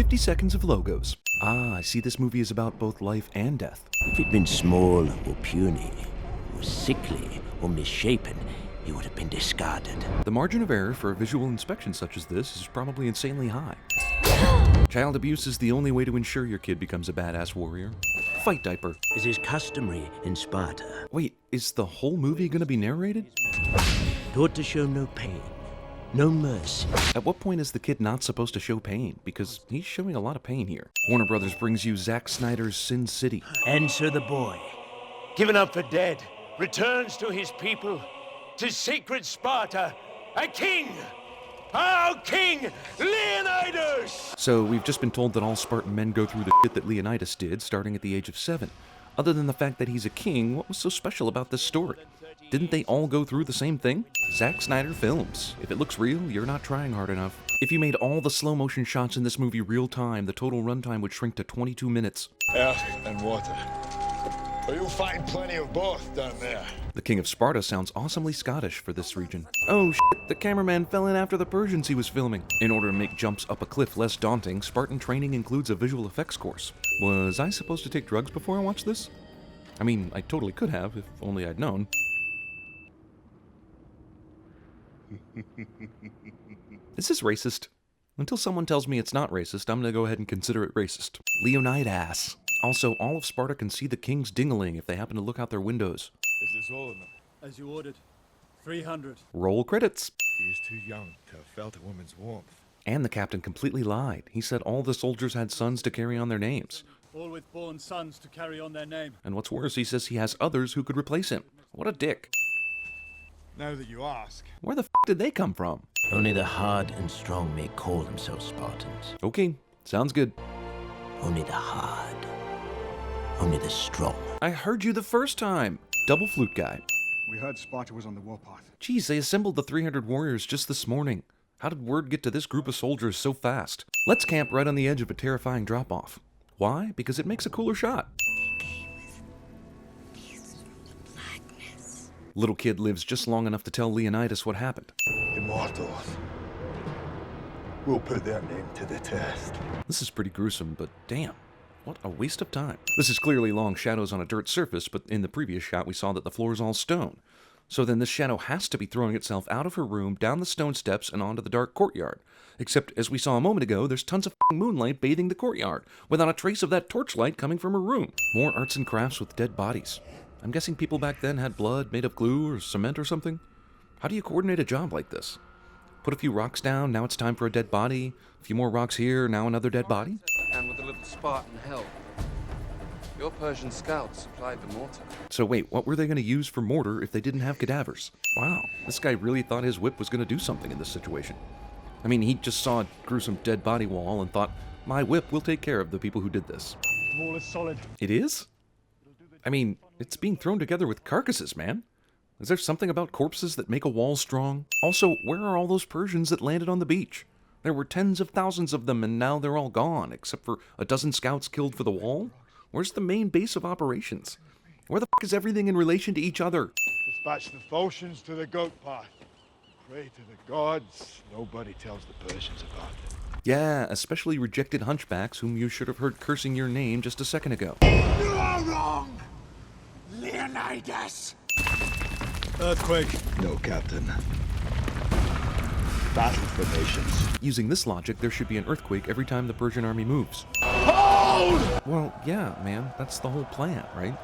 50 seconds of logos. Ah, I see this movie is about both life and death. If he'd been small or puny, or sickly or misshapen, he would have been discarded. The margin of error for a visual inspection such as this is probably insanely high. Child abuse is the only way to ensure your kid becomes a badass warrior. Fight diaper. As is customary in Sparta. Wait, is the whole movie gonna be narrated? Taught to show no pain, no mercy. At what point is the kid not supposed to show pain? Because he's showing a lot of pain here. Warner Brothers brings you Zack Snyder's Sin City. Answer the boy, given up for dead, returns to his people, to sacred Sparta, a king! Our king, Leonidas! So we've just been told that all Spartan men go through the shit that Leonidas did, starting at the age of 7. Other than the fact that he's a king, what was so special about this story? Didn't they all go through the same thing? Zack Snyder films. If it looks real, you're not trying hard enough. If you made all the slow motion shots in this movie real time, the total runtime would shrink to 22 minutes. Earth and water. But you'll find plenty of both down there. The King of Sparta sounds awesomely Scottish for this region. Oh shit, the cameraman fell in after the Persians he was filming. In order to make jumps up a cliff less daunting, Spartan training includes a visual effects course. Was I supposed to take drugs before I watched this? I mean, I totally could have, if only I'd known. Is this racist? Until someone tells me it's not racist, I'm gonna go ahead and consider it racist. Leonidas. Also, all of Sparta can see the king's ding-a-ling if they happen to look out their windows. Is this all of them? As you ordered. 300. Roll credits. He is too young to have felt a woman's warmth. And the captain completely lied. He said all the soldiers had sons to carry on their names. All with born sons to carry on their name. And what's worse, he says he has others who could replace him. What a dick. Now that you ask. Where the f*** did they come from? Only the hard and strong may call themselves Spartans. Okay, sounds good. Only the hard. Only the strong. I heard you the first time. Double flute guy. We heard Sparta was on the warpath. Geez, they assembled the 300 warriors just this morning. How did word get to this group of soldiers so fast? Let's camp right on the edge of a terrifying drop-off. Why? Because it makes a cooler shot. Little kid lives just long enough to tell Leonidas what happened. Immortals. We'll put their name to the test. This is pretty gruesome, but damn, what a waste of time. This is clearly long shadows on a dirt surface, but in the previous shot we saw that the floor is all stone. So then this shadow has to be throwing itself out of her room, down the stone steps, and onto the dark courtyard. Except, as we saw a moment ago, there's tons of f***ing moonlight bathing the courtyard, without a trace of that torchlight coming from her room. More arts and crafts with dead bodies. I'm guessing people back then had blood made of glue or cement or something? How do you coordinate a job like this? Put a few rocks down, now it's time for a dead body. A few more rocks here, now another dead body? And with a little Spartan help, your Persian scouts supplied the mortar. So wait, what were they going to use for mortar if they didn't have cadavers? Wow, this guy really thought his whip was going to do something in this situation. I mean, he just saw a gruesome dead body wall and thought, my whip will take care of the people who did this. The wall is solid. It is? I mean, it's being thrown together with carcasses, man. Is there something about corpses that make a wall strong? Also, where are all those Persians that landed on the beach? There were tens of thousands of them, and now they're all gone, except for a dozen scouts killed for the wall? Where's the main base of operations? Where the f*** is everything in relation to each other? Dispatch the Volscians to the goat path. Pray to the gods. Nobody tells the Persians about it. Yeah, especially rejected hunchbacks whom you should have heard cursing your name just a second ago. You are wrong, Leonidas. Earthquake. No, Captain. Battle formations. Using this logic, there should be an earthquake every time the Persian army moves. Hold! Well, yeah, man, that's the whole plan, right?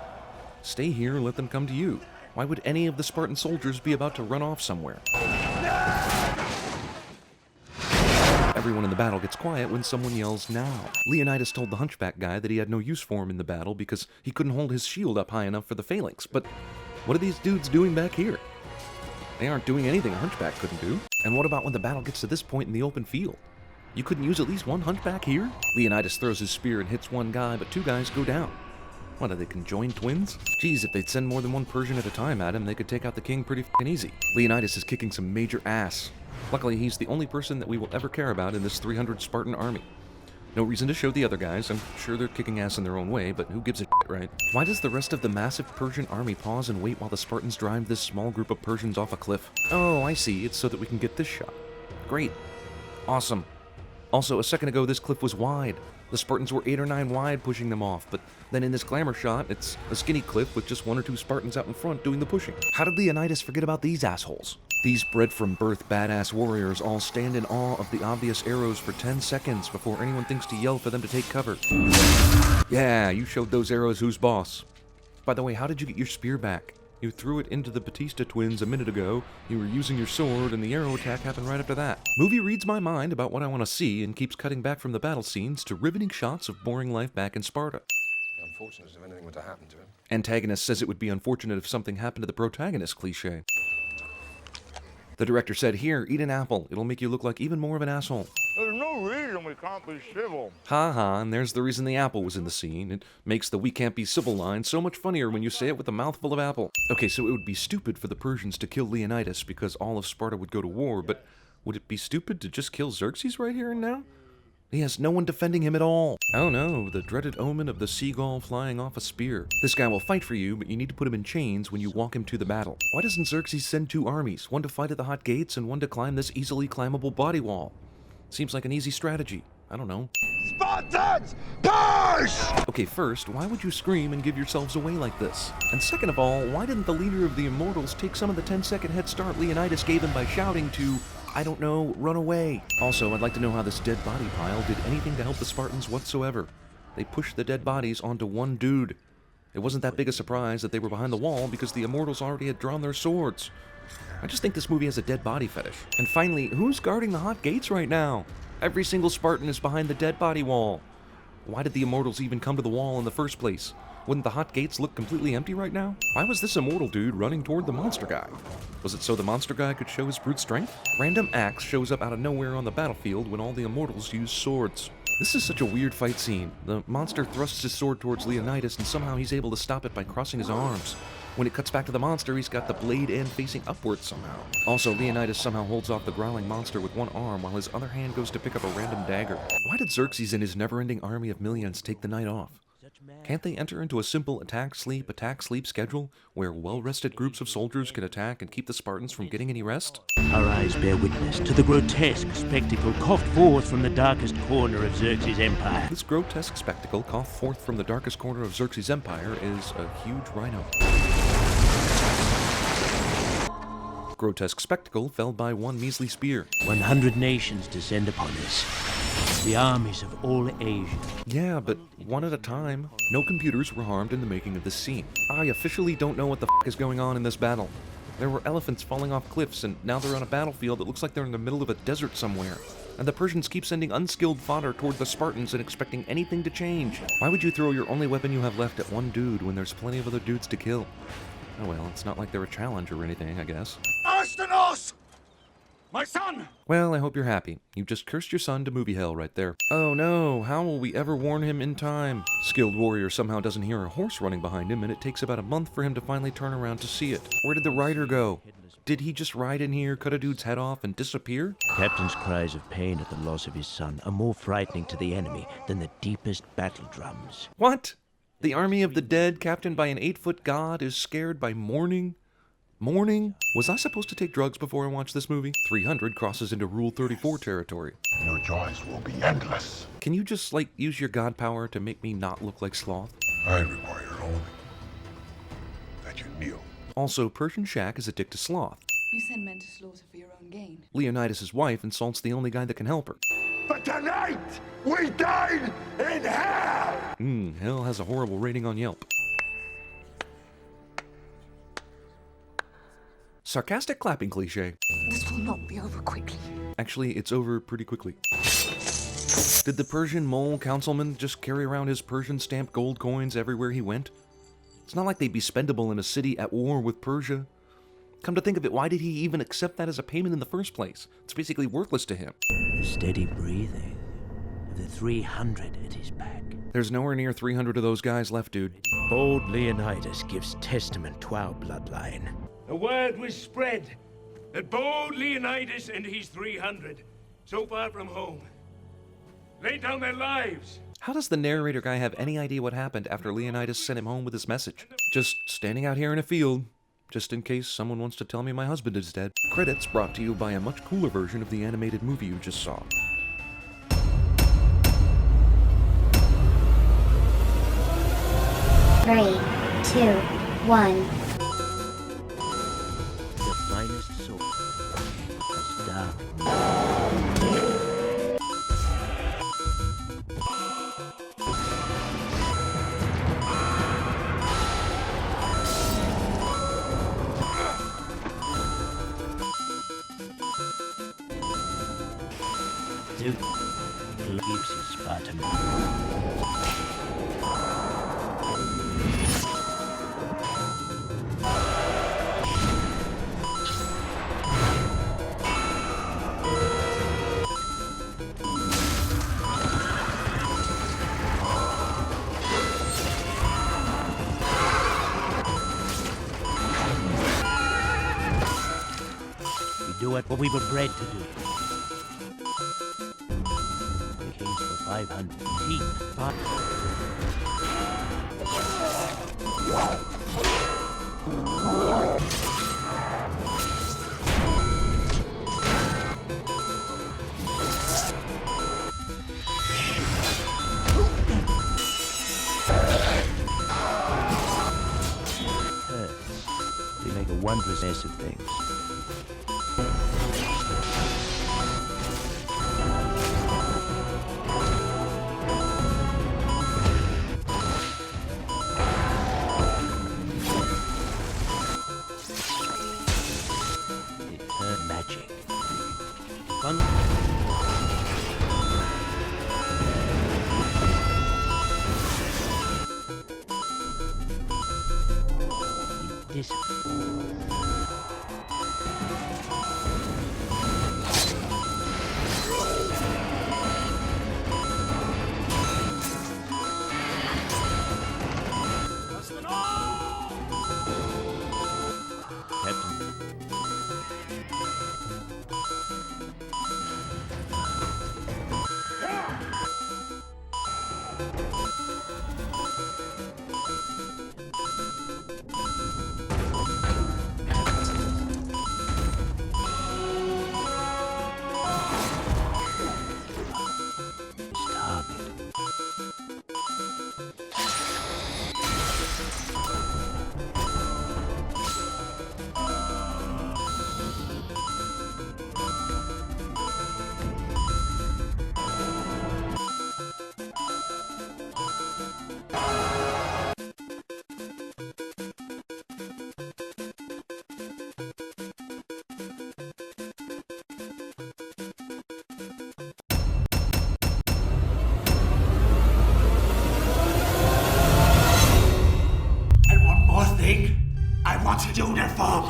Stay here and let them come to you. Why would any of the Spartan soldiers be about to run off somewhere? Everyone in the battle gets quiet when someone yells, now. Leonidas told the hunchback guy that he had no use for him in the battle because he couldn't hold his shield up high enough for the phalanx. But what are these dudes doing back here? They aren't doing anything a hunchback couldn't do. And what about when the battle gets to this point in the open field? You couldn't use at least one hunchback here? Leonidas throws his spear and hits one guy, but two guys go down. What, are they conjoined twins? Geez, if they'd send more than one Persian at a time at him, they could take out the king pretty f***ing easy. Leonidas is kicking some major ass. Luckily, he's the only person that we will ever care about in this 300 Spartan army. No reason to show the other guys. I'm sure they're kicking ass in their own way, but who gives a shit, right? Why does the rest of the massive Persian army pause and wait while the Spartans drive this small group of Persians off a cliff? Oh, I see. It's so that we can get this shot. Great. Awesome. Also, a second ago, this cliff was wide. The Spartans were 8 or 9 wide pushing them off, but then in this glamour shot, it's a skinny cliff with just 1 or 2 Spartans out in front doing the pushing. How did Leonidas forget about these assholes? These bred from birth badass warriors all stand in awe of the obvious arrows for 10 seconds before anyone thinks to yell for them to take cover. Yeah, you showed those arrows who's boss. By the way, how did you get your spear back? You threw it into the Batista twins a minute ago, you were using your sword, and the arrow attack happened right after that. Movie reads my mind about what I want to see and keeps cutting back from the battle scenes to riveting shots of boring life back in Sparta. Unfortunate if anything were to happen to him. Antagonist says it would be unfortunate if something happened to the protagonist cliché. The director said, "Here, eat an apple. It'll make you look like even more of an asshole." There's no reason we can't be civil. Ha ha, and there's the reason the apple was in the scene. It makes the "we can't be civil" line so much funnier when you say it with a mouthful of apple. Okay, so it would be stupid for the Persians to kill Leonidas because all of Sparta would go to war, but would it be stupid to just kill Xerxes right here and now? He has no one defending him at all. Oh no, the dreaded omen of the seagull flying off a spear. This guy will fight for you, but you need to put him in chains when you walk him to the battle. Why doesn't Xerxes send 2 armies, one to fight at the hot gates and one to climb this easily climbable body wall? Seems like an easy strategy. I don't know. Spartans, push! Okay, first, why would you scream and give yourselves away like this? And second of all, why didn't the leader of the Immortals take some of the 10-second head start Leonidas gave him by shouting to, I don't know, run away? Also, I'd like to know how this dead body pile did anything to help the Spartans whatsoever. They pushed the dead bodies onto one dude. It wasn't that big a surprise that they were behind the wall because the Immortals already had drawn their swords. I just think this movie has a dead body fetish. And finally, who's guarding the hot gates right now? Every single Spartan is behind the dead body wall. Why did the Immortals even come to the wall in the first place? Wouldn't the hot gates look completely empty right now? Why was this immortal dude running toward the monster guy? Was it so the monster guy could show his brute strength? Random axe shows up out of nowhere on the battlefield when all the Immortals use swords. This is such a weird fight scene. The monster thrusts his sword towards Leonidas and somehow he's able to stop it by crossing his arms. When it cuts back to the monster, he's got the blade end facing upwards somehow. Also, Leonidas somehow holds off the growling monster with one arm while his other hand goes to pick up a random dagger. Why did Xerxes and his never-ending army of millions take the night off? Can't they enter into a simple attack-sleep schedule where well-rested groups of soldiers can attack and keep the Spartans from getting any rest? Our eyes bear witness to the grotesque spectacle coughed forth from the darkest corner of Xerxes' empire. This grotesque spectacle coughed forth from the darkest corner of Xerxes' empire is a huge rhino. Grotesque spectacle felled by one measly spear. 100 nations descend upon us. The armies of all Asia. Yeah, but one at a time. No computers were harmed in the making of this scene. I officially don't know what the f*** is going on in this battle. There were elephants falling off cliffs, and now they're on a battlefield that looks like they're in the middle of a desert somewhere. And the Persians keep sending unskilled fodder toward the Spartans and expecting anything to change. Why would you throw your only weapon you have left at one dude when there's plenty of other dudes to kill? Oh well, it's not like they're a challenge or anything, I guess. Astanos! My son! Well, I hope you're happy. You just cursed your son to movie hell right there. Oh no, how will we ever warn him in time? Skilled warrior somehow doesn't hear a horse running behind him, and it takes about a month for him to finally turn around to see it. Where did the rider go? Did he just ride in here, cut a dude's head off, and disappear? Captain's cries of pain at the loss of his son are more frightening to the enemy than the deepest battle drums. What? The army of the dead, captained by an 8-foot god, is scared by mourning? Mourning? Was I supposed to take drugs before I watched this movie? 300 crosses into Rule 34 territory. Your joys will be endless. Can you just, use your god power to make me not look like Sloth? I require only that you kneel. Also, Persian Shaq is addicted to Sloth. You send men to slaughter for your own gain. Leonidas' wife insults the only guy that can help her. But tonight, we dine in hell! Hell has a horrible rating on Yelp. Sarcastic clapping cliche. This will not be over quickly. Actually, it's over pretty quickly. Did the Persian mole councilman just carry around his Persian-stamped gold coins everywhere he went? It's not like they'd be spendable in a city at war with Persia. Come to think of it, why did he even accept that as a payment in the first place? It's basically worthless to him. The steady breathing of the 300 at his back. There's nowhere near 300 of those guys left, dude. Bold Leonidas gives testament to our bloodline. The word was spread that bold Leonidas and his 300, so far from home, laid down their lives. How does the narrator guy have any idea what happened after Leonidas sent him home with his message? Just standing out here in a field, just in case someone wants to tell me my husband is dead. Credits brought to you by a much cooler version of the animated movie you just saw. 3, 2, 1. The finest sword is down. Duke keeps his Spartan. We do what we were bred to do. Kings for 500. Team. We make a wondrous mess of things. Magic. Fun. This. Captain. Stop it. I want a uniform!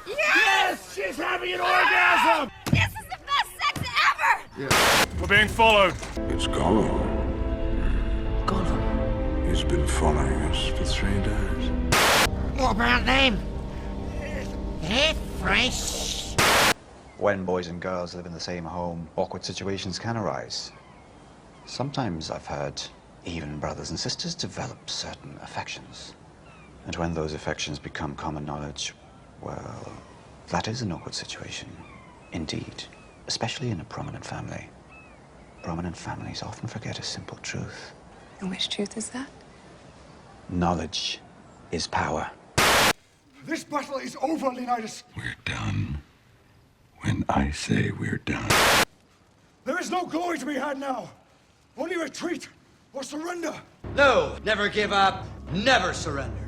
Yes! She's having an orgasm! This is the best sex ever! We're being followed. It's Gollum. Gollum. He's been following us for 3 days. What about them? They're fresh. When boys and girls live in the same home, awkward situations can arise. Sometimes I've heard even brothers and sisters develop certain affections. And when those affections become common knowledge, well, that is an awkward situation. Indeed, especially in a prominent family. Prominent families often forget a simple truth. And which truth is that? Knowledge is power. This battle is over, Leonidas. We're done. When I say we're done. There is no glory to be had now. Only retreat or surrender. No, never give up, never surrender.